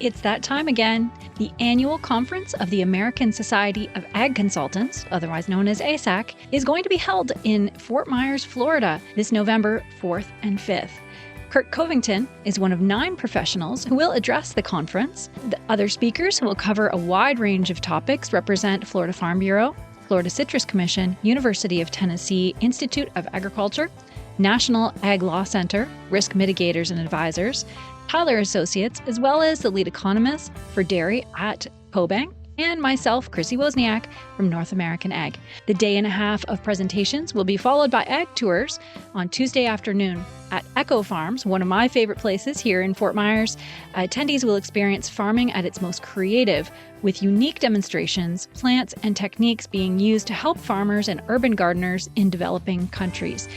It's that time again. The annual conference of the American Society of Ag Consultants, otherwise known as ASAC, is going to be held in Fort Myers, Florida, this November 4th and 5th. Kurt Covington is one of 9 professionals who will address the conference. The other speakers who will cover a wide range of topics represent Florida Farm Bureau, Florida Citrus Commission, University of Tennessee Institute of Agriculture, National Ag Law Center, Risk Mitigators and Advisors, Tyler Associates, as well as the lead economist for dairy at CoBank, and myself, Chrissy Wozniak from North American Ag. The day and a half of presentations will be followed by ag tours on Tuesday afternoon at Echo Farms, one of my favorite places here in Fort Myers. Attendees will experience farming at its most creative, with unique demonstrations, plants, and techniques being used to help farmers and urban gardeners in developing countries.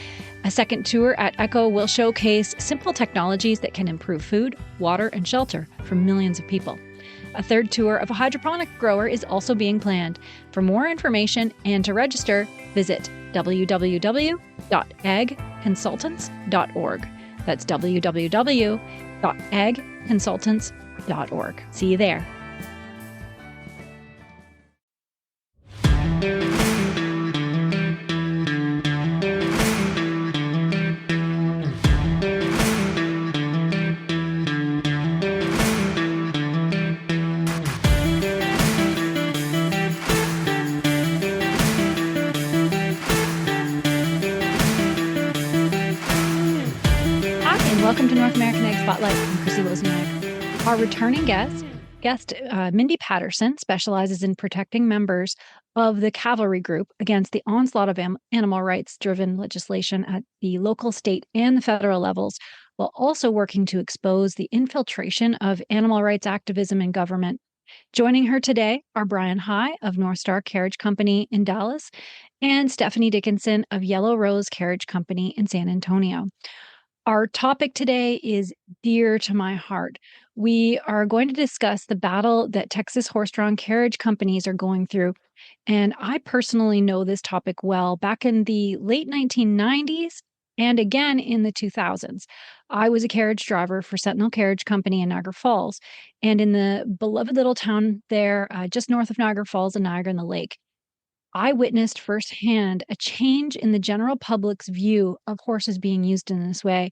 A second tour at Echo will showcase simple technologies that can improve food, water, and shelter for millions of people. A third tour of a hydroponic grower is also being planned. For more information and to register, visit www.agconsultants.org. That's www.agconsultants.org. See you there. Welcome to North American Ag Spotlight. I'm Chrissy Wozniak. Our returning guest, Mindy Patterson, specializes in protecting members of the Cavalry Group against the onslaught of animal rights-driven legislation at the local, state, and the federal levels, while also working to expose the infiltration of animal rights activism in government. Joining her today are Brian High of NorthStar Carriage Company in Dallas and Stephanie Dickinson of Yellow Rose Carriage Company in San Antonio. Our topic today is dear to my heart. We are going to discuss the battle that Texas horse-drawn carriage companies are going through. And I personally know this topic well. Back in the late 1990s and again in the 2000s, I was a carriage driver for Sentinel Carriage Company in Niagara Falls. And in the beloved little town there, just north of Niagara Falls and Niagara in the Lake, I witnessed firsthand a change in the general public's view of horses being used in this way.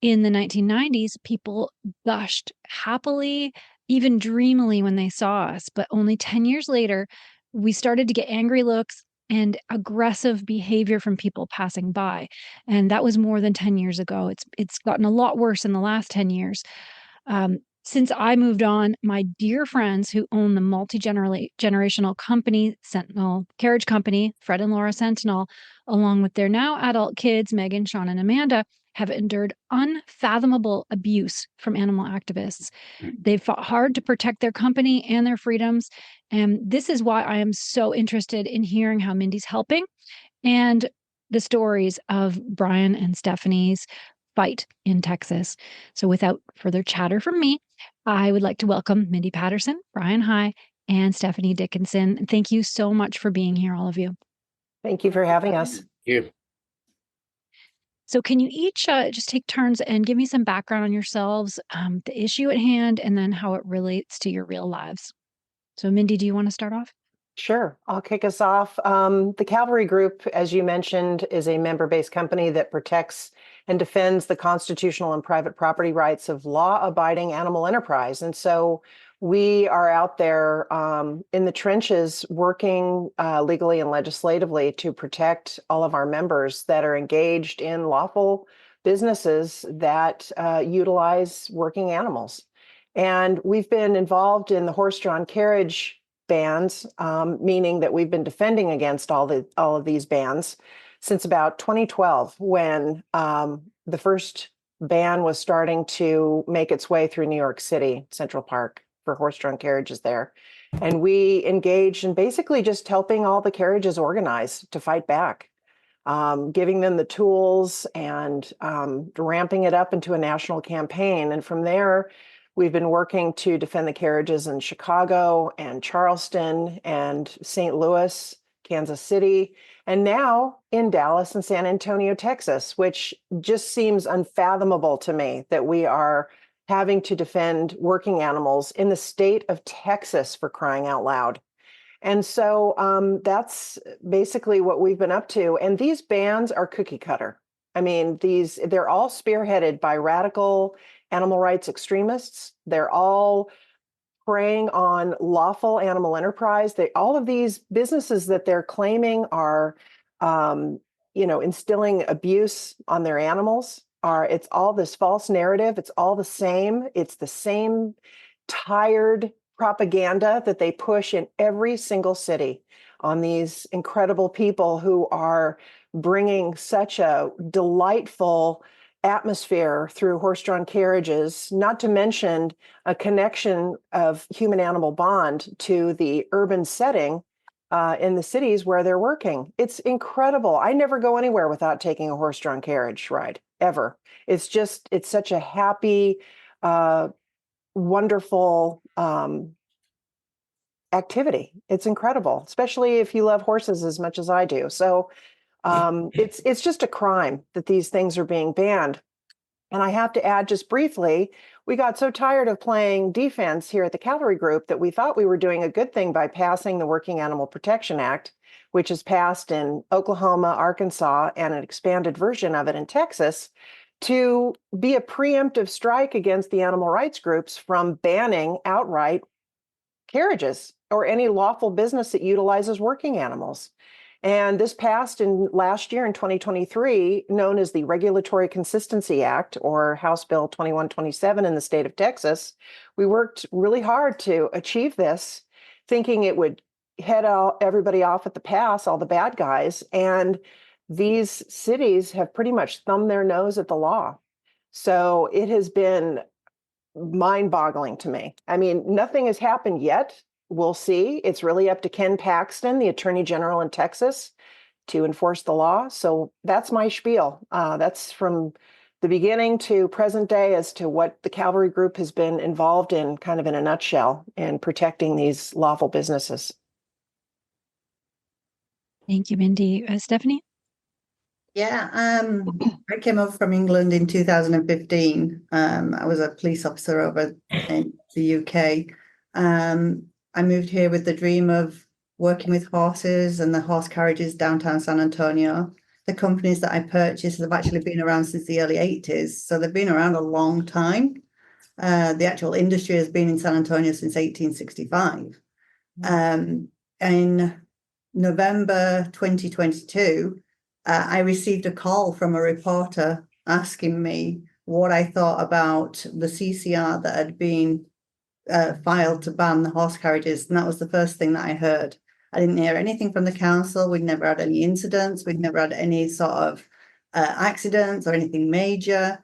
In the 1990s, people gushed happily, even dreamily when they saw us. But only 10 years later, we started to get angry looks and aggressive behavior from people passing by. And that was more than 10 years ago. It's gotten a lot worse in the last 10 years. Since I moved on, my dear friends who own the multi-generational company, Sentinel Carriage Company, Fred and Laura Sentinel, along with their now adult kids, Megan, Sean, and Amanda, have endured unfathomable abuse from animal activists. They've fought hard to protect their company and their freedoms. And this is why I am so interested in hearing how Mindy's helping and the stories of Brian and Stephanie's fight in Texas. So without further chatter from me, I would like to welcome Mindy Patterson, Brian High, and Stephanie Dickinson. Thank you so much for being here, all of you. Thank you for having us. Thank you. So can you each just take turns and give me some background on yourselves, the issue at hand, and then how it relates to your real lives? So Mindy, do you want to start off? Sure. I'll kick us off. The Cavalry Group, as you mentioned, is a member-based company that protects and defends the constitutional and private property rights of law-abiding animal enterprise. And so we are out there in the trenches working legally and legislatively to protect all of our members that are engaged in lawful businesses that utilize working animals. And we've been involved in the horse-drawn carriage bans, meaning that we've been defending against all of these bans since about 2012, when the first ban was starting to make its way through New York City, Central Park, for horse-drawn carriages there. And we engaged in basically just helping all the carriages organize to fight back, giving them the tools and ramping it up into a national campaign. And from there, we've been working to defend the carriages in Chicago and Charleston and St. Louis, Kansas City, and now in Dallas and San Antonio, Texas, which just seems unfathomable to me that we are having to defend working animals in the state of Texas, for crying out loud. And so that's basically what we've been up to. And these bans are cookie cutter. I mean, they're all spearheaded by radical animal rights extremists. They're all preying on lawful animal enterprise. All of these businesses that they're claiming are, instilling abuse on their animals it's all this false narrative. It's all the same. It's the same tired propaganda that they push in every single city on these incredible people who are bringing such a delightful atmosphere through horse-drawn carriages, not to mention a connection of human-animal bond to the urban setting in the cities where they're working. It's incredible. I never go anywhere without taking a horse-drawn carriage ride, ever. It's such a happy, wonderful activity. It's incredible, especially if you love horses as much as I do. So it's just a crime that these things are being banned. And I have to add just briefly, we got so tired of playing defense here at the Cavalry Group that we thought we were doing a good thing by passing the Working Animal Protection Act, which is passed in Oklahoma, Arkansas, and an expanded version of it in Texas, to be a preemptive strike against the animal rights groups from banning outright carriages or any lawful business that utilizes working animals. And this passed last year in 2023, known as the Regulatory Consistency Act, or House Bill 2127 in the state of Texas. We worked really hard to achieve this, thinking it would head everybody off at the pass, all the bad guys. And these cities have pretty much thumbed their nose at the law. So it has been mind-boggling to me. I mean, nothing has happened yet. We'll see. It's really up to Ken Paxton, the Attorney General in Texas, to enforce the law. So that's my spiel. That's from the beginning to present day as to what the Cavalry Group has been involved in, kind of in a nutshell, in protecting these lawful businesses. Thank you, Mindy. Stephanie? Yeah, I came over from England in 2015. I was a police officer over in the UK. I moved here with the dream of working with horses and the horse carriages downtown San Antonio. The companies that I purchased have actually been around since the early 80s, so they've been around a long time. The actual industry has been in San Antonio since 1865. In November 2022, I received a call from a reporter asking me what I thought about the CCR that had been filed to ban the horse carriages. And that was the first thing that I heard. I didn't hear anything from the council. We'd never had any incidents. We'd never had any sort of accidents or anything major.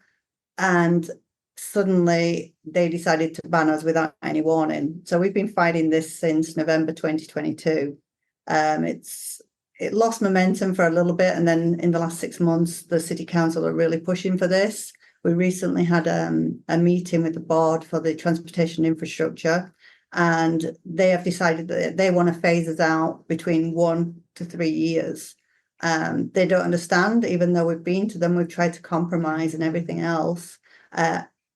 And suddenly they decided to ban us without any warning. So we've been fighting this since November 2022. It lost momentum for a little bit, and then in the last 6 months, the city council are really pushing for this. We recently had a meeting with the board for the transportation infrastructure, and they have decided that they want to phase us out between 1 to 3 years. They don't understand, even though we've been to them, we've tried to compromise and everything else.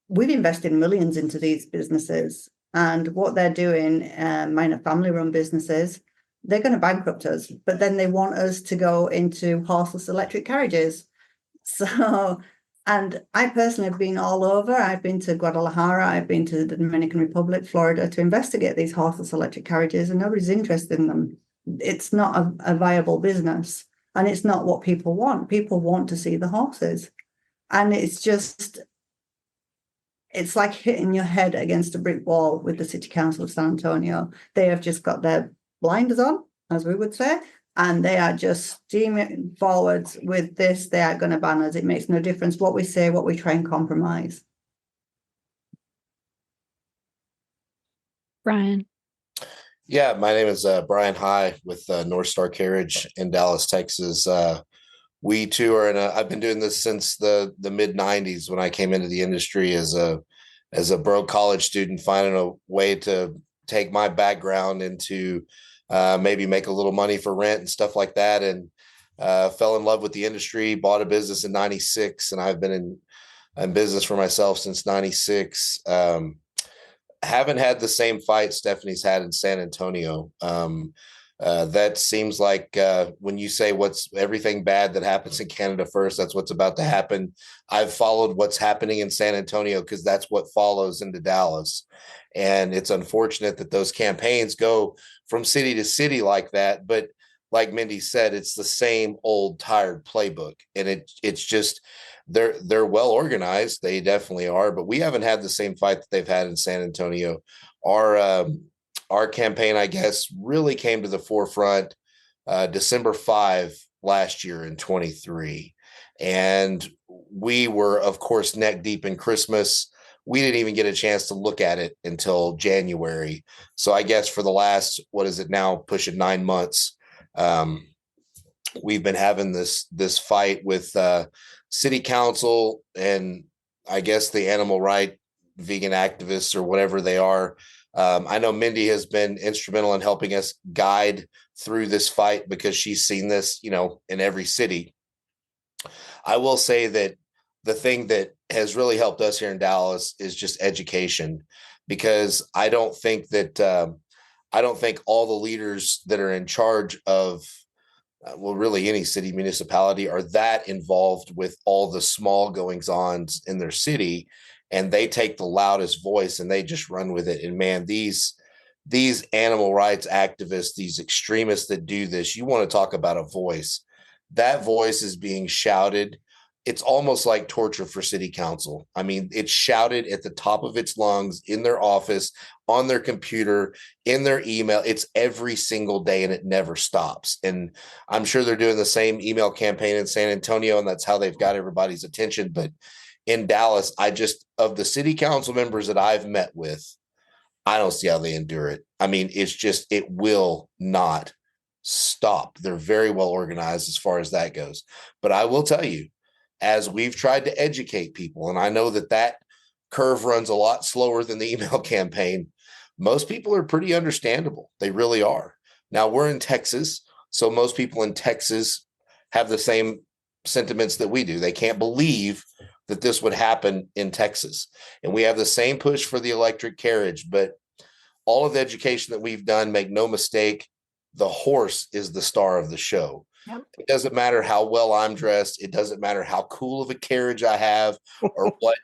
We've invested millions into these businesses, and what they're doing, mine are family-run businesses, they're going to bankrupt us, but then they want us to go into horseless electric carriages. So, and I personally have been all over. I've been to Guadalajara, I've been to the Dominican Republic, Florida, to investigate these horseless electric carriages, and nobody's interested in them. It's not a viable business, and it's not what people want. People want to see the horses. And it's like hitting your head against a brick wall with the City Council of San Antonio. They have just got their blinders on, as we would say, and they are just steaming forwards with this. They are going to ban us. It makes no difference what we say, what we try and compromise. Brian? Yeah, my name is Brian High with NorthStar Carriage in Dallas, Texas. We too are I've been doing this since the mid 90s when I came into the industry as a broke college student, finding a way to take my background into maybe make a little money for rent and stuff like that. And fell in love with the industry, bought a business in 96. And I've been in business for myself since 96. Haven't had the same fight Stephanie's had in San Antonio. That seems like when you say what's everything bad that happens in Canada first, that's what's about to happen. I've followed what's happening in San Antonio because that's what follows into Dallas. And it's unfortunate that those campaigns go from city to city like that. But like Mindy said, it's the same old tired playbook. And it's just they're well organized. They definitely are, but we haven't had the same fight that they've had in San Antonio. Our campaign, I guess, really came to the forefront December 5 last year in 23. And we were, of course, neck deep in Christmas. We didn't even get a chance to look at it until January. So I guess for the last, what is it now, pushing 9 months, we've been having this fight with city council and I guess the animal right vegan activists or whatever they are. I know Mindy has been instrumental in helping us guide through this fight because she's seen this, in every city. I will say that the thing that has really helped us here in Dallas is just education, because I don't think all the leaders that are in charge of really any city municipality are that involved with all the small goings-ons in their city, and they take the loudest voice and they just run with it. And man, these animal rights activists, these extremists that do this, you want to talk about a voice. That voice is being shouted. It's almost like torture for city council. I mean, it's shouted at the top of its lungs in their office, on their computer, in their email. It's every single day and it never stops. And I'm sure they're doing the same email campaign in San Antonio, and that's how they've got everybody's attention. But in Dallas, of the city council members that I've met with, I don't see how they endure it. I mean, it will not stop. They're very well organized as far as that goes. But I will tell you, as we've tried to educate people, and I know that curve runs a lot slower than the email campaign, most people are pretty understandable. They really are. Now, we're in Texas, so most people in Texas have the same sentiments that we do. They can't believe that this would happen in Texas. And we have the same push for the electric carriage, but all of the education that we've done, make no mistake, the horse is the star of the show. Yep. It doesn't matter how well I'm dressed. It doesn't matter how cool of a carriage I have or what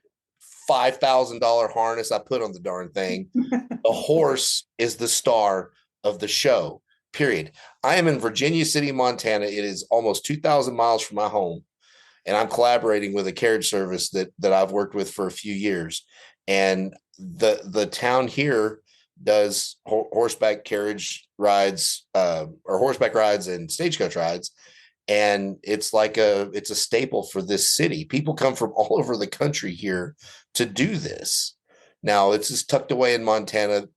$5,000 harness I put on the darn thing. The horse is the star of the show, period. I am in Virginia City, Montana. It is almost 2,000 miles from my home. And I'm collaborating with a carriage service that I've worked with for a few years. And the town here does horseback carriage rides or horseback rides and stagecoach rides. And it's a staple for this city. People come from all over the country here to do this. Now, it's just tucked away in Montana.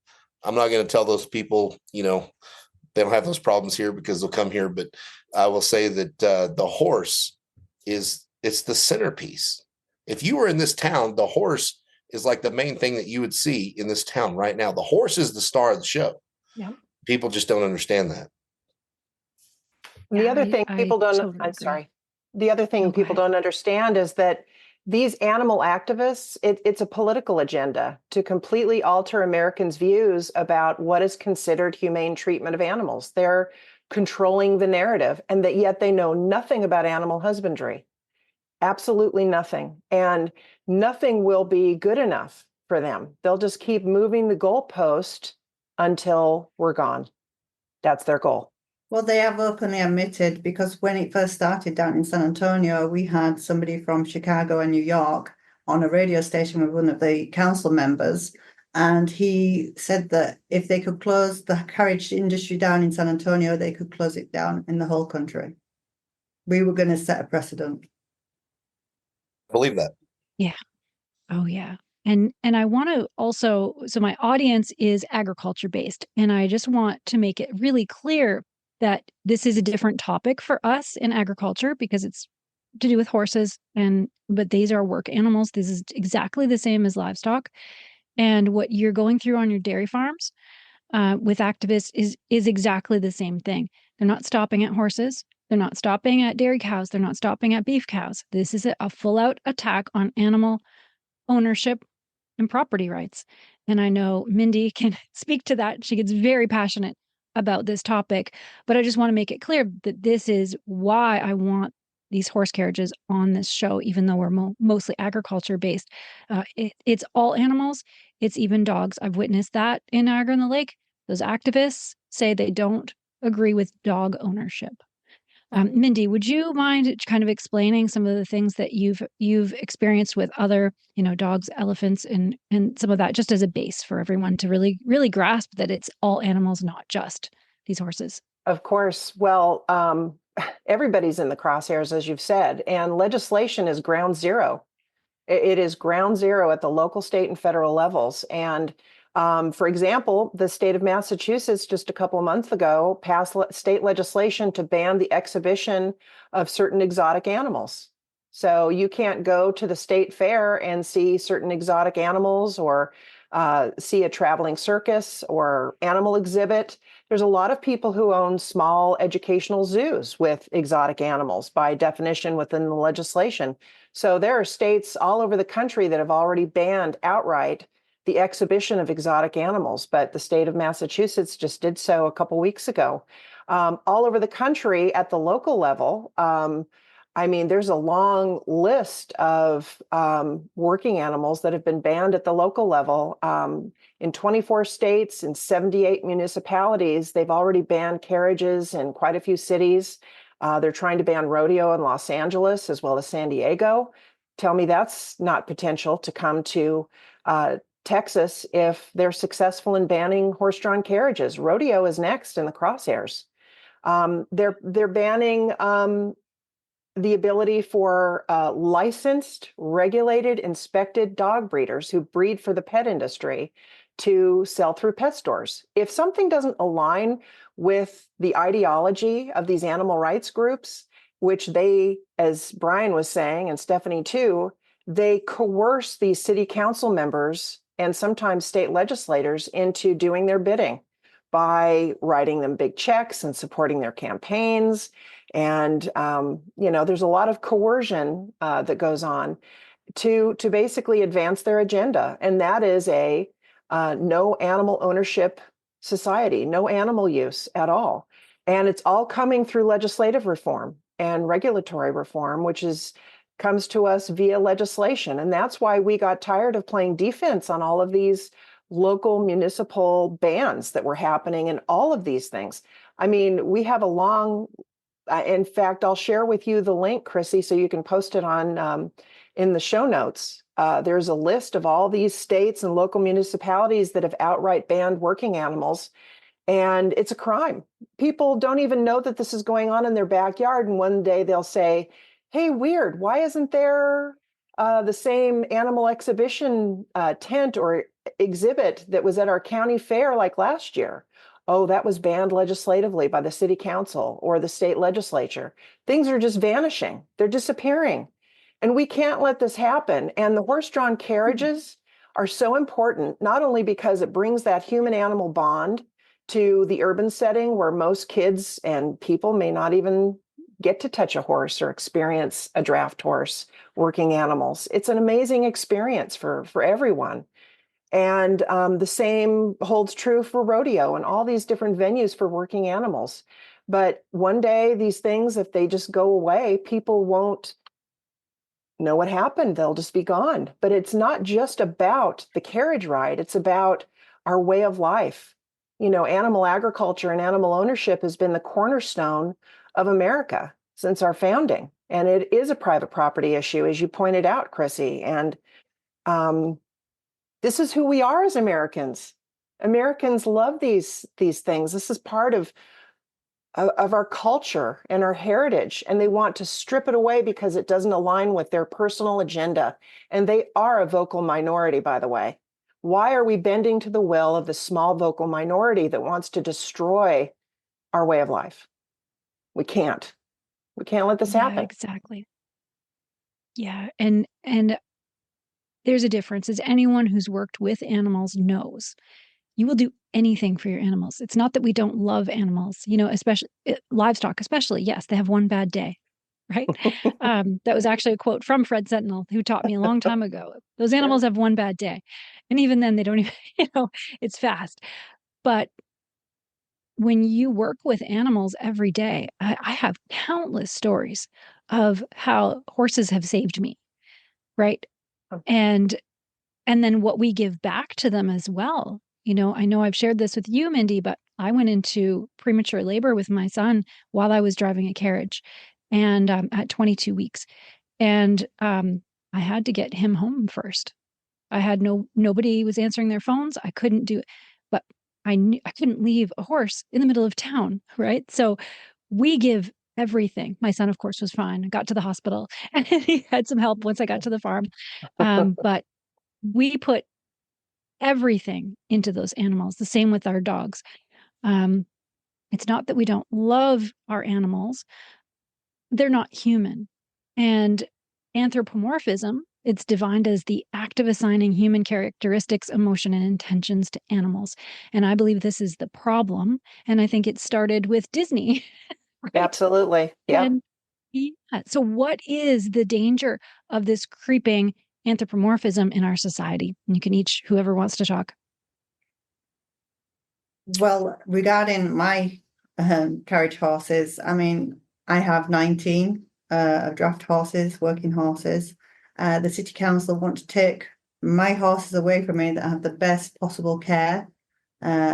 I'm not going to tell those people, they don't have those problems here because they'll come here. But I will say that the horse it's the centerpiece. If you were in this town, the horse is like the main thing that you would see in this town right now. The horse is the star of the show. Yeah. People just don't understand that. The other thing people don't understand is that these animal activists, it's a political agenda to completely alter Americans' views about what is considered humane treatment of animals. They're controlling the narrative, and that yet they know nothing about animal husbandry. Absolutely nothing. And nothing will be good enough for them. They'll just keep moving the goalpost until we're gone. That's their goal. Well, they have openly admitted, because when it first started down in San Antonio, we had somebody from Chicago and New York on a radio station with one of the council members. And he said that if they could close the carriage industry down in San Antonio, they could close it down in the whole country. We were going to set a precedent. Believe that. Yeah. Oh, yeah. And I want to also, so my audience is agriculture based, and I just want to make it really clear that this is a different topic for us in agriculture because it's to do with horses, but these are work animals. This is exactly the same as livestock. And what you're going through on your dairy farms with activists is exactly the same thing. They're not stopping at horses. They're not stopping at dairy cows. They're not stopping at beef cows. This is a full-out attack on animal ownership and property rights. And I know Mindy can speak to that. She gets very passionate about this topic, but I just want to make it clear that this is why I want these horse carriages on this show, even though we're mostly agriculture based. It's all animals. It's even dogs. I've witnessed that in Niagara on the Lake. Those activists say they don't agree with dog ownership. Mindy, would you mind kind of explaining some of the things that you've experienced with other, dogs, elephants, and some of that, just as a base for everyone to really grasp that it's all animals, not just these horses? Of course. Well, everybody's in the crosshairs, as you've said, and legislation is ground zero. It is ground zero at the local, state, and federal levels. And for example, the state of Massachusetts just a couple of months ago passed state legislation to ban the exhibition of certain exotic animals. So you can't go to the state fair and see certain exotic animals or see a traveling circus or animal exhibit. There's a lot of people who own small educational zoos with exotic animals by definition within the legislation. So there are states all over the country that have already banned outright the exhibition of exotic animals, but the state of Massachusetts just did so a couple weeks ago. All over the country at the local level, there's a long list of working animals that have been banned at the local level. In 24 states, in 78 municipalities, they've already banned carriages in quite a few cities. They're trying to ban rodeo in Los Angeles as well as San Diego. Tell me that's not potential to come to Texas if they're successful in banning horse-drawn carriages. Rodeo is next in the crosshairs. They're banning the ability for licensed, regulated, inspected dog breeders who breed for the pet industry to sell through pet stores. If something doesn't align with the ideology of these animal rights groups, which they, as Brian was saying, and Stephanie too, they coerce these city council members and sometimes state legislators into doing their bidding by writing them big checks and supporting their campaigns. And, there's a lot of coercion that goes on to basically advance their agenda. And that is a no animal ownership society, no animal use at all. And it's all coming through legislative reform and regulatory reform, which comes to us via legislation. And that's why we got tired of playing defense on all of these local municipal bans that were happening and all of these things. I mean, we have a long, in fact, I'll share with you the link, Chrissy, so you can post it on in the show notes. There's a list of all these states and local municipalities that have outright banned working animals. And it's a crime. People don't even know that this is going on in their backyard. And one day they'll say, hey, weird, why isn't there the same animal exhibition tent or exhibit that was at our county fair like last year? Oh, that was banned legislatively by the city council or the state legislature. Things are just vanishing. They're disappearing. And we can't let this happen. And the horse-drawn carriages are so important, not only because it brings that human-animal bond to the urban setting where most kids and people may not even get to touch a horse or experience a draft horse, working animals. It's an amazing experience for everyone. And the same holds true for rodeo and all these different venues for working animals. But one day, these things, if they just go away, people won't know what happened. They'll just be gone. But it's not just about the carriage ride. It's about our way of life. Animal agriculture and animal ownership has been the cornerstone of America since our founding. And it is a private property issue, as you pointed out, Chrissy. And this is who we are as Americans. Americans love these things. This is part of our culture and our heritage. And they want to strip it away because it doesn't align with their personal agenda. And they are a vocal minority, by the way. Why are we bending to the will of the small vocal minority that wants to destroy our way of life? We can't. We can't let this happen. Exactly. Yeah. And there's a difference, as anyone who's worked with animals knows. you will do anything for your animals. It's not that we don't love animals, especially livestock, especially. Yes, they have one bad day, right? That was actually a quote from Fred Sentinel, who taught me a long time ago. Those animals have one bad day. And even then, they don't even, it's fast. But when you work with animals every day, I have countless stories of how horses have saved me, right? And then what we give back to them as well. I know I've shared this with you, Mindy, but I went into premature labor with my son while I was driving a carriage, and at 22 weeks, and I had to get him home first. I had nobody was answering their phones. I couldn't do it, but I knew I couldn't leave a horse in the middle of town, right? So we give everything. My son, of course, was fine. I got to the hospital and he had some help once I got to the farm. But we put everything into those animals, the same with our dogs. It's not that we don't love our animals, they're not human. And anthropomorphism, it's defined as the act of assigning human characteristics, emotion, and intentions to animals. And I believe this is the problem. And I think it started with Disney. Right? Absolutely. Yeah. So what is the danger of this creeping anthropomorphism in our society? And you can each, whoever wants to talk. Well, regarding my carriage horses, I mean, I have 19 draft horses, working horses. The city council want to take my horses away from me that have the best possible care,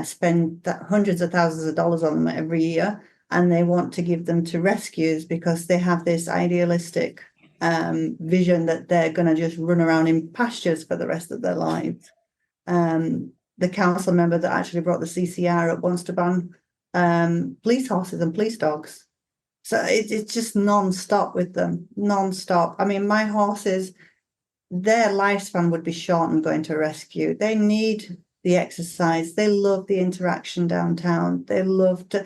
spend hundreds of thousands of dollars on them every year, and they want to give them to rescues because they have this idealistic vision that they're going to just run around in pastures for the rest of their lives. The council member that actually brought the CCR up wants to ban police horses and police dogs. So it's just non-stop with them, non-stop. I mean, my horses, their lifespan would be shortened going to a rescue. They need the exercise. They love the interaction downtown. They love to.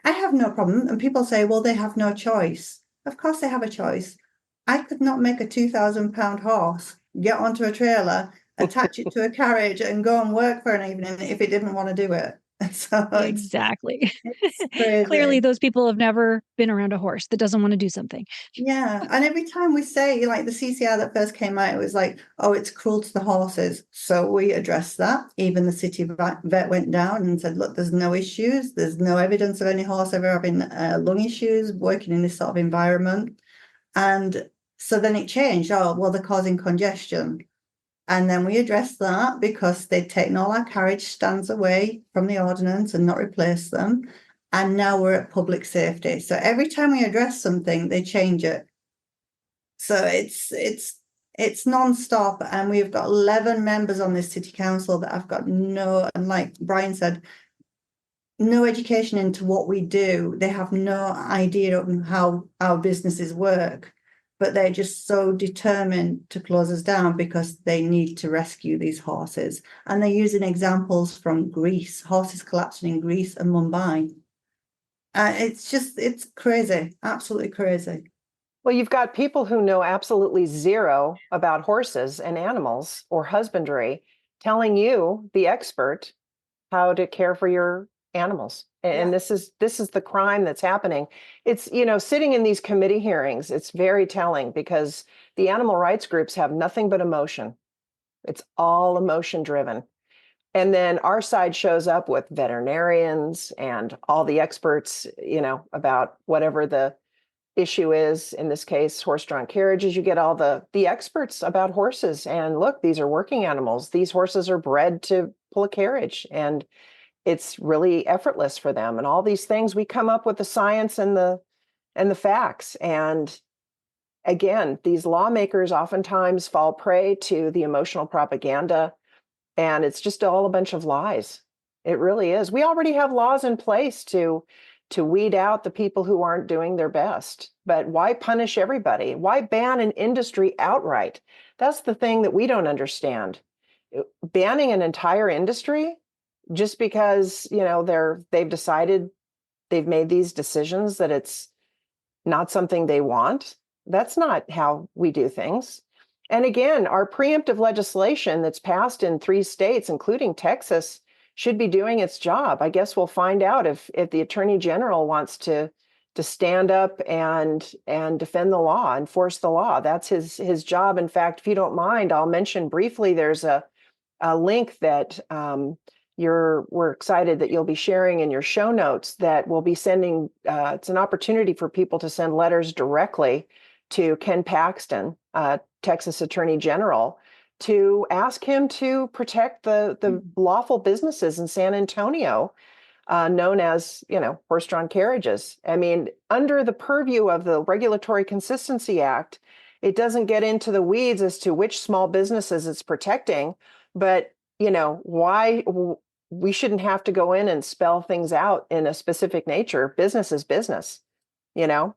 I have no problem. And people say, well, they have no choice. Of course they have a choice. I could not make a 2,000-pound horse get onto a trailer, attach it to a carriage and go and work for an evening if it didn't want to do it. So Exactly. it's Clearly, those people have never been around a horse that doesn't want to do something. Yeah. And every time we say, like the CCR that first came out, it was like, oh, it's cruel to the horses. So we addressed that. Even the city vet went down and said, look, there's no issues. There's no evidence of any horse ever having lung issues working in this sort of environment. And so then it changed. Oh, well, they're causing congestion. And then we addressed that because they'd taken all our carriage stands away from the ordinance and not replaced them. And now we're at public safety. So every time we address something, they change it. So it's non-stop. And we've got 11 members on this city council that have got and like Brian said, no education into what we do. They have no idea of how our businesses work. But they're just so determined to close us down because they need to rescue these horses. And they're using examples from Greece, horses collapsing in Greece and Mumbai. It's crazy, absolutely crazy. Well, you've got people who know absolutely zero about horses and animals or husbandry telling you, the expert, how to care for your animals. And this is the crime that's happening. It's, sitting in these committee hearings, it's very telling because the animal rights groups have nothing but emotion. It's all emotion driven. And then our side shows up with veterinarians and all the experts, about whatever the issue is. In this case, horse-drawn carriages, you get all the experts about horses. And look, these are working animals. These horses are bred to pull a carriage. And it's really effortless for them. And all these things, we come up with the science and the facts. And again, these lawmakers oftentimes fall prey to the emotional propaganda. And it's just all a bunch of lies. It really is. We already have laws in place to weed out the people who aren't doing their best. But why punish everybody? Why ban an industry outright? That's the thing that we don't understand. Banning an entire industry just because, they've decided, they've made these decisions that it's not something they want. That's not how we do things. And again, our preemptive legislation that's passed in 3 states, including Texas, should be doing its job. I guess we'll find out if the Attorney General wants to stand up and defend the law, enforce the law. That's his job. In fact, if you don't mind, I'll mention briefly, there's a link that we're excited that you'll be sharing in your show notes that we'll be sending. It's an opportunity for people to send letters directly to Ken Paxton, Texas Attorney General, to ask him to protect the lawful businesses in San Antonio, known as, horse-drawn carriages. I mean, under the purview of the Regulatory Consistency Act, it doesn't get into the weeds as to which small businesses it's protecting, but, why we shouldn't have to go in and spell things out in a specific nature. Business is business, and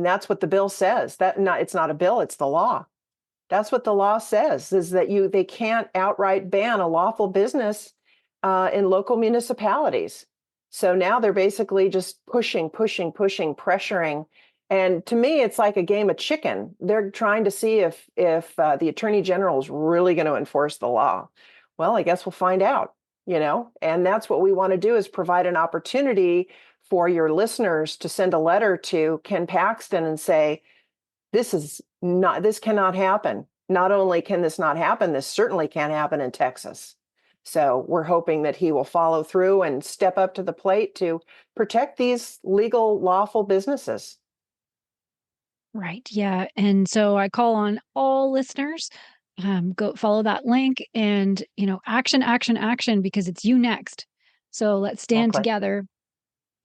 that's what the bill says. It's not a bill, it's the law. That's what the law says, is that they can't outright ban a lawful business in local municipalities. So now they're basically just pushing, pressuring. And to me, it's like a game of chicken. They're trying to see if the Attorney General is really going to enforce the law. Well, I guess we'll find out, and that's what we want to do, is provide an opportunity for your listeners to send a letter to Ken Paxton and say, this cannot happen. Not only can this not happen, this certainly can't happen in Texas. So we're hoping that he will follow through and step up to the plate to protect these legal, lawful businesses. Right. Yeah. And so I call on all listeners, go follow that link and, action, action, action, because it's you next. So let's stand together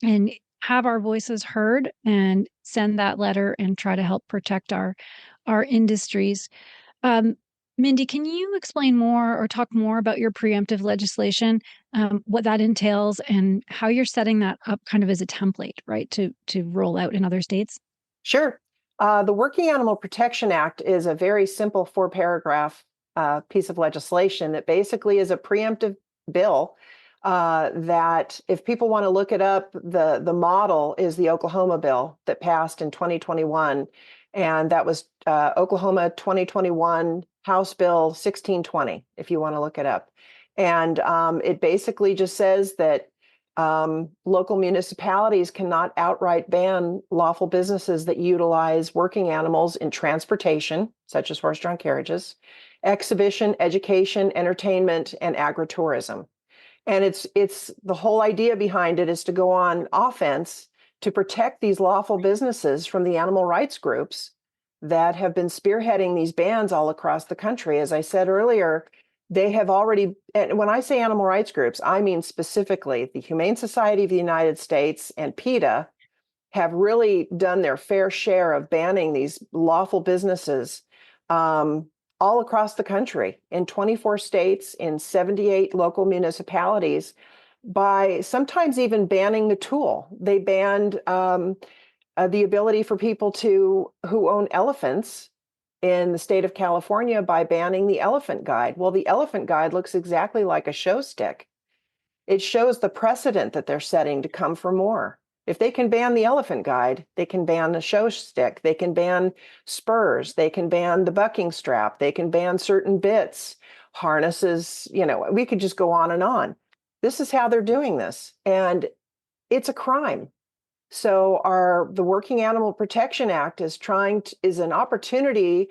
and have our voices heard and send that letter and try to help protect our industries. Mindy, can you explain more or talk more about your preemptive legislation, what that entails, and how you're setting that up kind of as a template, right, to roll out in other states? Sure. The Working Animal Protection Act is a very simple 4-paragraph piece of legislation that basically is a preemptive bill that, if people want to look it up, the model is the Oklahoma bill that passed in 2021. And that was Oklahoma 2021 House Bill 1620, if you want to look it up. And it basically just says that local municipalities cannot outright ban lawful businesses that utilize working animals in transportation, such as horse-drawn carriages, exhibition, education, entertainment, and agritourism. And it's the whole idea behind it is to go on offense to protect these lawful businesses from the animal rights groups that have been spearheading these bans all across the country. As I said earlier, they have already, and when I say animal rights groups, I mean specifically the Humane Society of the United States and PETA have really done their fair share of banning these lawful businesses all across the country, in 24 states, in 78 local municipalities, by sometimes even banning the tool. They banned the ability for people who own elephants in the state of California by banning the elephant guide. Well, the elephant guide looks exactly like a show stick. It shows the precedent that they're setting to come for more. If they can ban the elephant guide, they can ban the show stick, they can ban spurs, they can ban the bucking strap, they can ban certain bits, harnesses, we could just go on and on. This is how they're doing this, and it's a crime. So the Working Animal Protection Act is an opportunity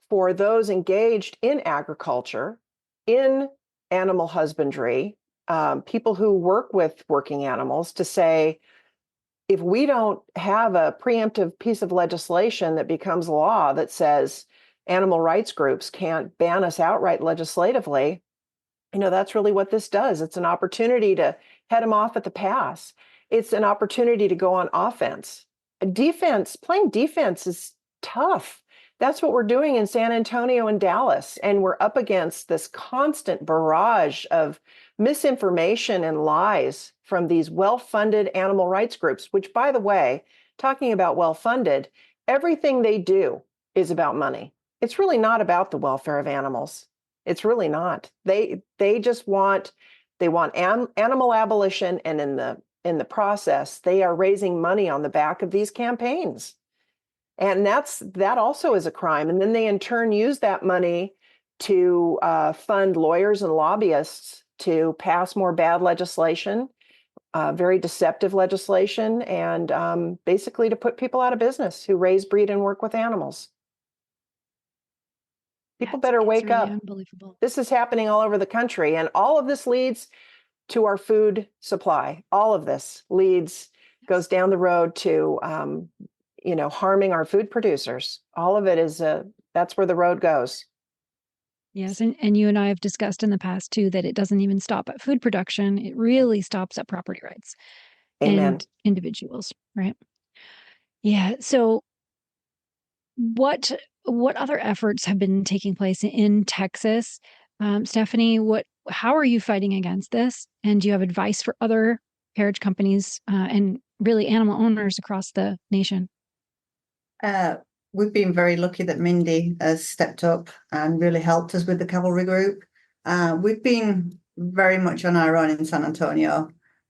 for those engaged in agriculture, in animal husbandry, people who work with working animals, to say, if we don't have a preemptive piece of legislation that becomes law that says animal rights groups can't ban us outright legislatively, that's really what this does. It's an opportunity to head them off at the pass. It's an opportunity to go on offense. Playing defense is tough. That's what we're doing in San Antonio and Dallas. And we're up against this constant barrage of misinformation and lies from these well-funded animal rights groups, which, by the way, talking about well-funded, everything they do is about money. It's really not about the welfare of animals. It's really not. They just want animal abolition, and in the process, they are raising money on the back of these campaigns. And that also is a crime. And then they in turn use that money to fund lawyers and lobbyists to pass more bad legislation, very deceptive legislation, and basically to put people out of business who raise, breed, and work with animals. People better wake really up. Unbelievable. This is happening all over the country, and all of this leads to our food supply. All of this goes down the road to, harming our food producers. All of it is that's where the road goes. Yes, and you and I have discussed in the past too that it doesn't even stop at food production. It really stops at property rights Amen. and individuals, right? Yeah. So what other efforts have been taking place in Texas? Stephanie, how are you fighting against this? And do you have advice for other carriage companies and really animal owners across the nation? We've been very lucky that Mindy has stepped up and really helped us with the Cavalry Group. We've been very much on our own in San Antonio.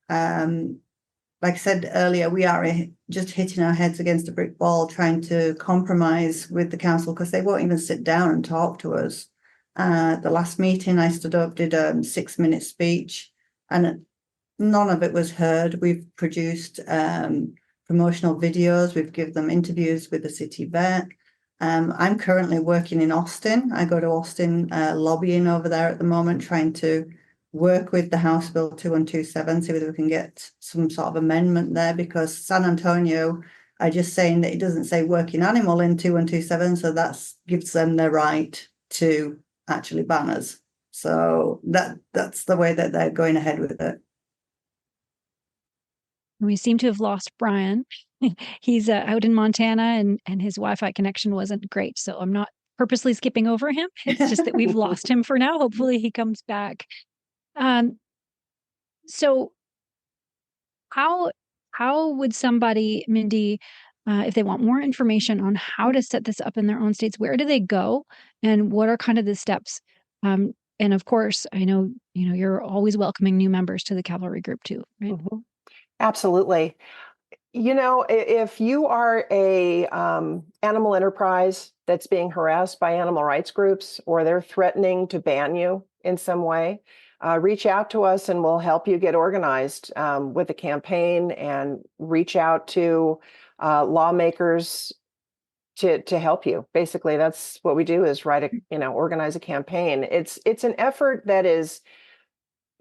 Like I said earlier, we are just hitting our heads against a brick wall trying to compromise with the council because they won't even sit down and talk to us. The last meeting I stood up, did a 6-minute speech, and none of it was heard. We've produced promotional videos. We've given them interviews with the city vet. I'm currently working in Austin. I go to Austin lobbying over there at the moment, trying to work with the House Bill 2127, see whether we can get some sort of amendment there, because San Antonio are just saying that it doesn't say working animal in 2127, so that gives them the right to actually ban us. So that's the way that they're going ahead with it. We seem to have lost Brian. He's out in Montana and his Wi-Fi connection wasn't great. So I'm not purposely skipping over him. It's just that we've lost him for now. Hopefully he comes back. So how would somebody, Mindy, if they want more information on how to set this up in their own states, where do they go? And what are kind of the steps? And of course, I know, you're always welcoming new members to the Cavalry Group too, right? Mm-hmm. Absolutely. If you are a animal enterprise that's being harassed by animal rights groups, or they're threatening to ban you in some way, reach out to us and we'll help you get organized with a campaign, and reach out to lawmakers to help you. Basically, that's what we do, is organize a campaign. It's an effort that is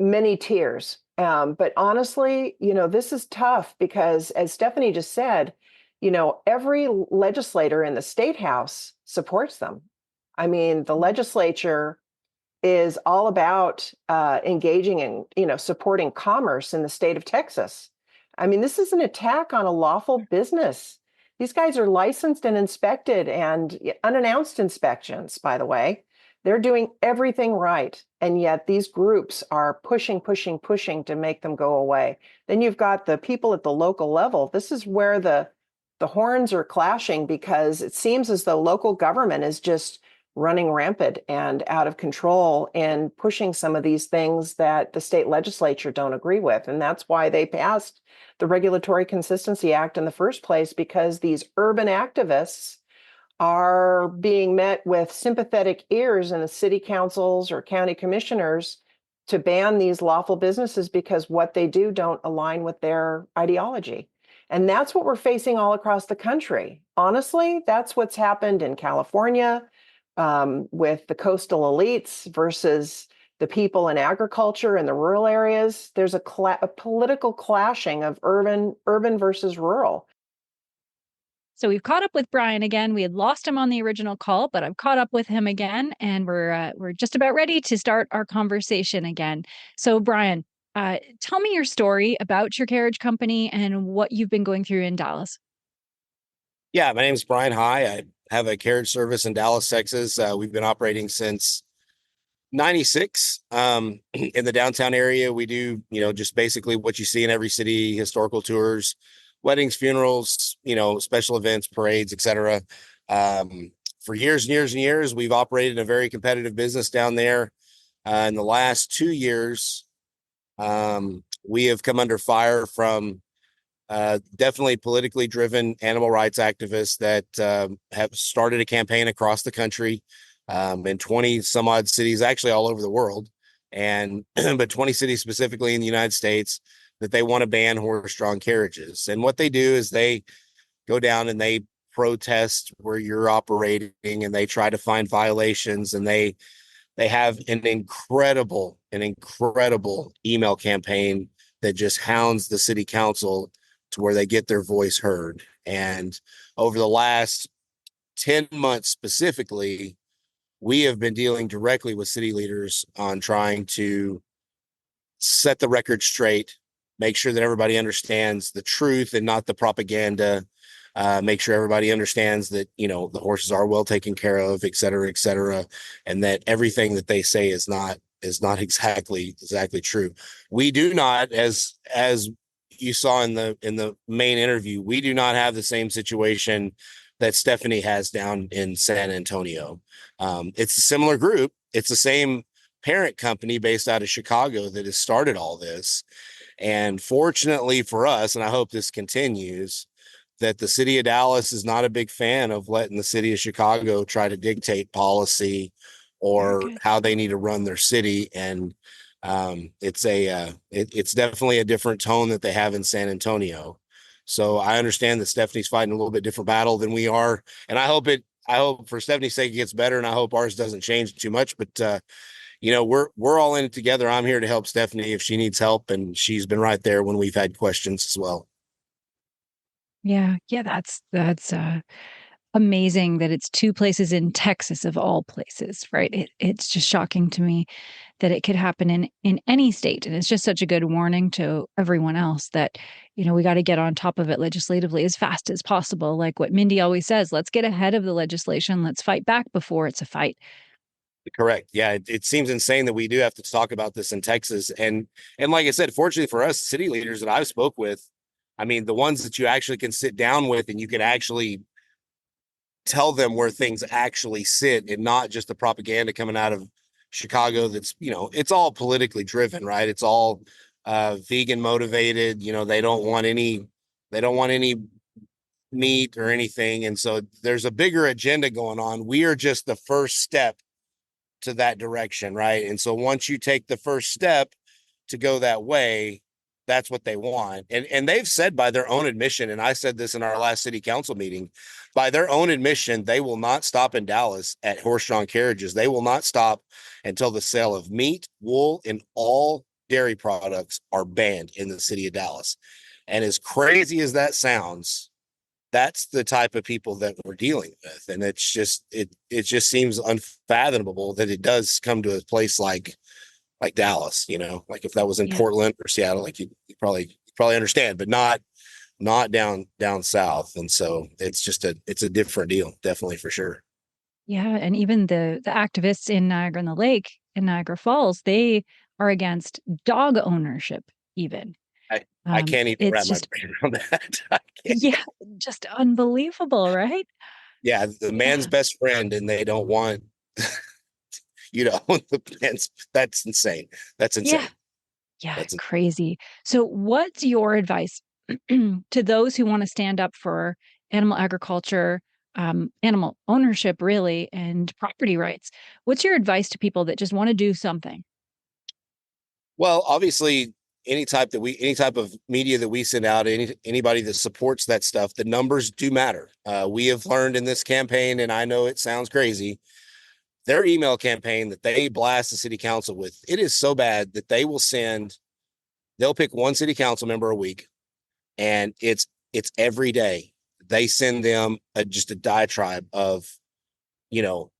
many tiers. But honestly, this is tough because, as Stephanie just said, every legislator in the state house supports them. I mean, the legislature is all about engaging in, supporting commerce in the state of Texas. I mean, this is an attack on a lawful business. These guys are licensed and inspected, and unannounced inspections, by the way. They're doing everything right. And yet these groups are pushing to make them go away. Then you've got the people at the local level. This is where the horns are clashing, because it seems as though local government is just running rampant and out of control in pushing some of these things that the state legislature don't agree with. And that's why they passed the Regulatory Consistency Act in the first place, because these urban activists are being met with sympathetic ears in the city councils or county commissioners to ban these lawful businesses because what they do don't align with their ideology. And that's what we're facing all across the country. Honestly, that's what's happened in California with the coastal elites versus the people in agriculture in the rural areas. There's a political clashing of urban versus rural. So we've caught up with Brian again. We had lost him on the original call, but I've caught up with him again, and we're just about ready to start our conversation again. So Brian, tell me your story about your carriage company and what you've been going through in Dallas. Yeah, my name is Brian High. I have a carriage service in Dallas, Texas. We've been operating since 96. In the downtown area, we do, just basically what you see in every city: historical tours, weddings, funerals, special events, parades, etc. For years and years and years, we've operated a very competitive business down there. In the last 2 years, we have come under fire from definitely politically driven animal rights activists that have started a campaign across the country, in 20 some odd cities, actually all over the world. and but 20 cities specifically in the United States that they want to ban horse-drawn carriages. And what they do is they go down and they protest where you're operating, and they try to find violations, and they have an incredible email campaign that just hounds the city council to where they get their voice heard. And over the last 10 months specifically, we have been dealing directly with city leaders on trying to set the record straight, make sure that everybody understands the truth and not the propaganda, make sure everybody understands that, you know, the horses are well taken care of, et cetera, and that everything that they say is not exactly true. We do not, as you saw in the main interview, we do not have the same situation that Stephanie has down in San Antonio. It's a similar group. It's the same parent company based out of Chicago that has started all this. And fortunately for us, and I hope this continues, that the city of Dallas is not a big fan of letting the city of Chicago try to dictate policy or how they need to run their city. And it's definitely a different tone that they have in San Antonio. So I understand that Stephanie's fighting a little bit different battle than we are. And I hope for Stephanie's sake it gets better, and I hope ours doesn't change too much. But you know, we're all in it together. I'm here to help Stephanie if she needs help, and she's been right there when we've had questions as well. Yeah, that's amazing that it's two places in Texas of all places, right? It's just shocking to me that it could happen in any state, and it's just such a good warning to everyone else that, you know, we got to get on top of it legislatively as fast as possible. Like what Mindy always says, let's get ahead of the legislation. Let's fight back before it's a fight. Correct. Yeah, it seems insane that we do have to talk about this in Texas, and like I said, fortunately for us, city leaders that I've spoke with, I mean, the ones that you actually can sit down with and you can actually tell them where things actually sit, and not just the propaganda coming out of Chicago that's, you know, it's all politically driven, right? It's all vegan motivated. You know, they don't want any meat or anything. And so there's a bigger agenda going on. We are just the first step to that direction, right? And so once you take the first step to go that way, that's what they want. And they've said by their own admission, and I said this in our last city council meeting, by their own admission, they will not stop in Dallas at horse-drawn carriages. They will not stop until the sale of meat, wool, and all dairy products are banned in the city of Dallas. And as crazy as that sounds, that's the type of people that we're dealing with. And it's just, it just seems unfathomable that it does come to a place like Dallas, you know, like if that was in Portland or Seattle, like you probably understand, but not down south. And so it's a different deal, definitely, for sure. Yeah, and even the activists in Niagara and the Lake in Niagara Falls, they are against dog ownership even. I can't even wrap my brain around that. Yeah, just unbelievable, right? Yeah, the man's best friend, and they don't want you know, that's insane. That's insane. Yeah, it's crazy. So what's your advice to those who want to stand up for animal agriculture, animal ownership, really, and property rights? What's your advice to people that just want to do something? Well, obviously, any type of media that we send out, anybody that supports that stuff, the numbers do matter. We have learned in this campaign, and I know it sounds crazy, their email campaign that they blast the city council with, it is so bad that they'll pick one city council member a week, and it's every day. They send them just a diatribe of, you know,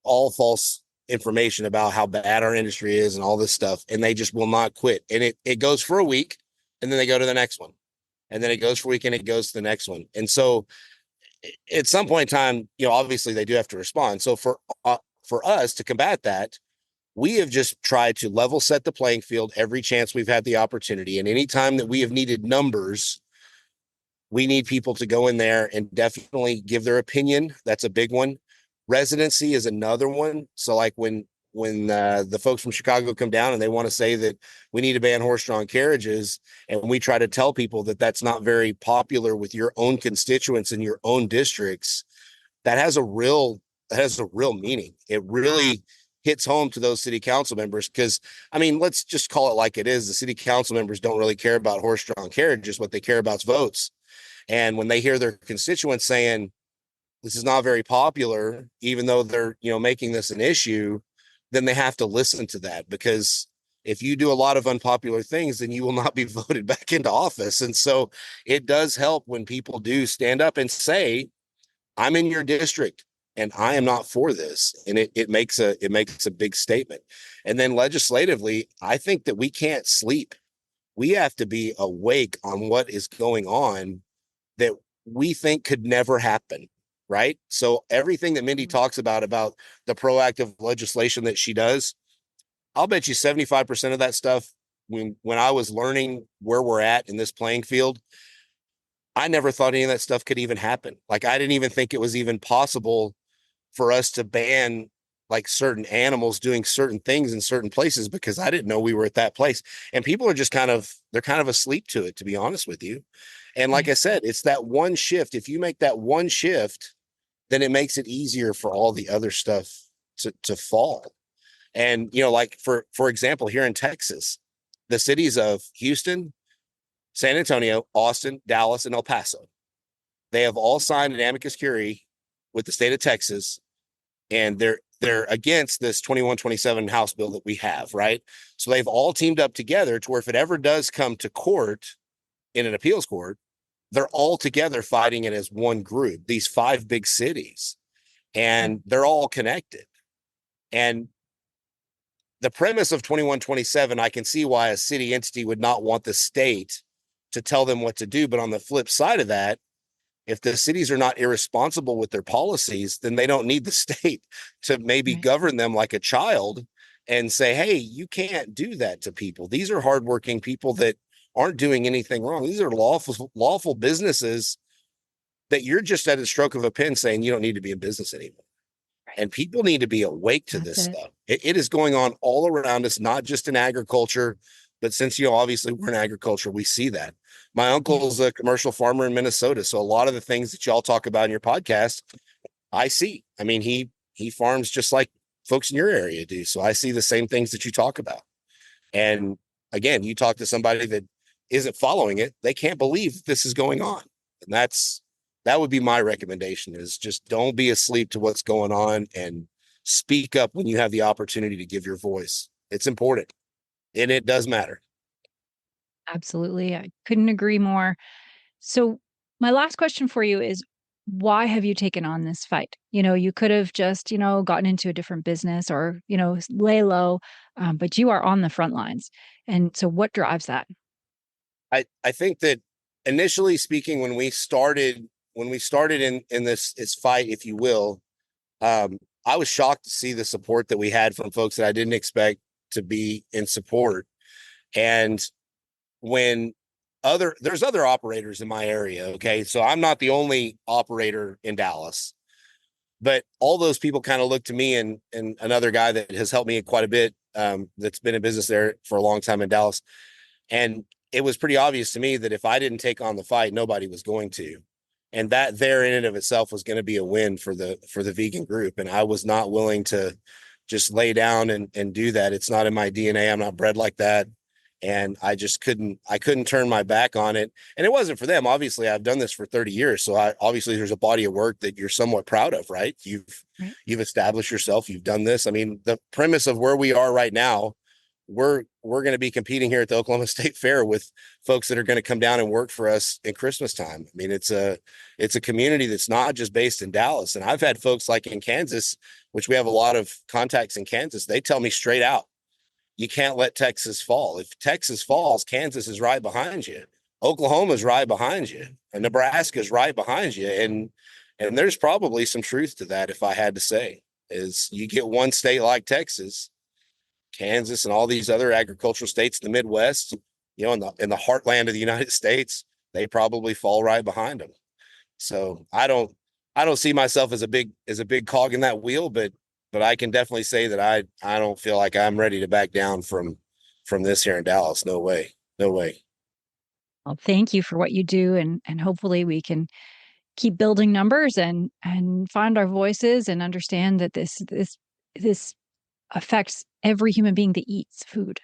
all false information about how bad our industry is and all this stuff. And they just will not quit. And it goes for a week, and then they go to the next one. And then it goes for a week, and it goes to the next one. And so at some point in time, you know, obviously they do have to respond. So for us to combat that, we have just tried to level set the playing field every chance we've had the opportunity. And anytime that we have needed numbers, we need people to go in there and definitely give their opinion. That's a big one. Residency is another one. So like when the folks from Chicago come down and they want to say that we need to ban horse-drawn carriages, and we try to tell people that that's not very popular with your own constituents in your own districts, that has a real meaning. It really hits home to those city council members. Because, I mean, let's just call it like it is. The city council members don't really care about horse-drawn carriages. What they care about is votes. And when they hear their constituents saying, this is not very popular, even though they're, making this an issue, then they have to listen to that, because if you do a lot of unpopular things, then you will not be voted back into office. And so it does help when people do stand up and say, I'm in your district and I am not for this. And it makes a big statement. And then legislatively, I think that we can't sleep. We have to be awake on what is going on that we think could never happen. Right. So everything that Mindy talks about the proactive legislation that she does, I'll bet you 75% of that stuff, when I was learning where we're at in this playing field, I never thought any of that stuff could even happen. Like, I didn't even think it was even possible for us to ban like certain animals doing certain things in certain places, because I didn't know we were at that place. And people are just they're kind of asleep to it, to be honest with you. And like I said, it's that one shift. If you make that one shift, then it makes it easier for all the other stuff to fall. And, like for example, here in Texas, the cities of Houston, San Antonio, Austin, Dallas, and El Paso, they have all signed an amicus curiae with the state of Texas, and they're against this 2127 House bill that we have, right? So they've all teamed up together to where if it ever does come to court, in an appeals court, they're all together fighting it as one group, these 5 big cities, and they're all connected. And the premise of 2127, I can see why a city entity would not want the state to tell them what to do. But on the flip side of that, if the cities are not irresponsible with their policies, then they don't need the state to maybe govern them like a child and say, hey, you can't do that to people. These are hardworking people that aren't doing anything wrong. These are lawful businesses that you're just at a stroke of a pen saying you don't need to be in business anymore. And people need to be awake to this stuff. It is going on all around us, not just in agriculture, but since, obviously we're in agriculture, we see that. My uncle's a commercial farmer in Minnesota. So a lot of the things that y'all talk about in your podcast, I see. I mean, he farms just like folks in your area do. So I see the same things that you talk about. And again, you talk to somebody that isn't following it, they can't believe this is going on. And that would be my recommendation, is just don't be asleep to what's going on and speak up when you have the opportunity to give your voice. It's important, and it does matter. Absolutely. I couldn't agree more. So my last question for you is, why have you taken on this fight? You could have just, gotten into a different business or, lay low, but you are on the front lines. And so what drives that? I think that initially speaking, when we started in this fight, if you will, I was shocked to see the support that we had from folks that I didn't expect to be in support. And when there's other operators in my area. Okay. So I'm not the only operator in Dallas, but all those people kind of look to me and another guy that has helped me quite a bit, that's been in business there for a long time in Dallas. And it was pretty obvious to me that if I didn't take on the fight, nobody was going to. And that there in and of itself was going to be a win for the vegan group. And I was not willing to just lay down and do that. It's not in my DNA. I'm not bred like that. And I just couldn't turn my back on it. And it wasn't for them. Obviously, I've done this for 30 years. So obviously there's a body of work that you're somewhat proud of, right? You've established yourself. You've done this. I mean, the premise of where we are right now, we're going to be competing here at the Oklahoma State Fair with folks that are going to come down and work for us in Christmas time. I mean, it's a community that's not just based in Dallas. And I've had folks like in Kansas, which we have a lot of contacts in Kansas. They tell me straight out, you can't let Texas fall. If Texas falls, Kansas is right behind you. Oklahoma's right behind you, and Nebraska's right behind you. And there's probably some truth to that. If I had to say, is you get one state like Texas, Kansas, and all these other agricultural states in the Midwest, in the heartland of the United States, they probably fall right behind them. So I don't see myself as a big cog in that wheel, but I can definitely say that I don't feel like I'm ready to back down from this here in Dallas. No way. Well, thank you for what you do, and hopefully we can keep building numbers and find our voices and understand that this affects every human being that eats food.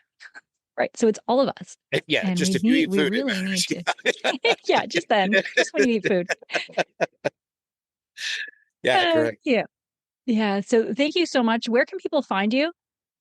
Right. So it's all of us. Yeah, And just if you eat we food, really need to. Yeah, just when you eat food. Yeah, correct. Yeah. Yeah. So thank you so much. Where can people find you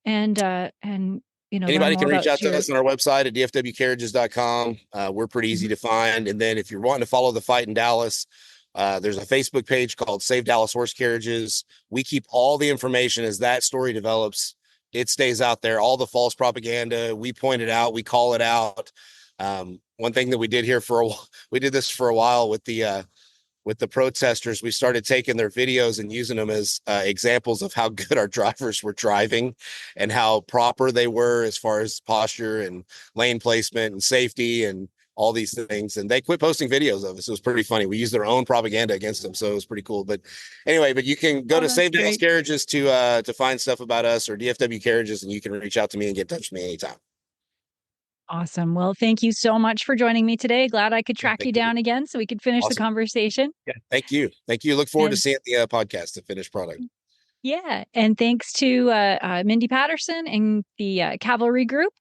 and learn Anybody more can reach about out to us on our website at dfwcarriages.com. We're pretty easy to find. And then if you're wanting to follow the fight in Dallas, there's a Facebook page called Save Dallas Horse Carriages. We keep all the information as that story develops. It stays out there. All the false propaganda, we point it out, we call it out. One thing that we did here we did this for a while with the protesters. We started taking their videos and using them as examples of how good our drivers were driving and how proper they were as far as posture and lane placement and safety and all these things. And they quit posting videos of us. It was pretty funny. We used their own propaganda against them. So it was pretty cool. But anyway, you can go to Save Dallas Carriages to find stuff about us, or DFW Carriages, and you can reach out to me and get in touch with me anytime. Awesome. Well, thank you so much for joining me today. Glad I could track you down again so we could finish the conversation. Yeah, thank you. Look forward to seeing the podcast, the finished product. Yeah. And thanks to Mindy Patterson and the Cavalry Group,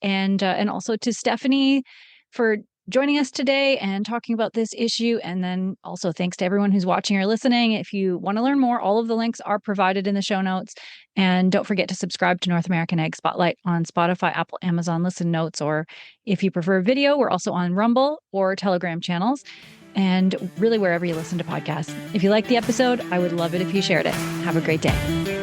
and also to Stephanie for joining us today and talking about this issue. And then also thanks to everyone who's watching or listening. If you want to learn more, all of the links are provided in the show notes. And don't forget to subscribe to North American Ag Spotlight on Spotify, Apple, Amazon Listen Notes, or if you prefer video, we're also on Rumble or Telegram channels, and really wherever you listen to podcasts. If you like the episode, I would love it if you shared it. Have a great day.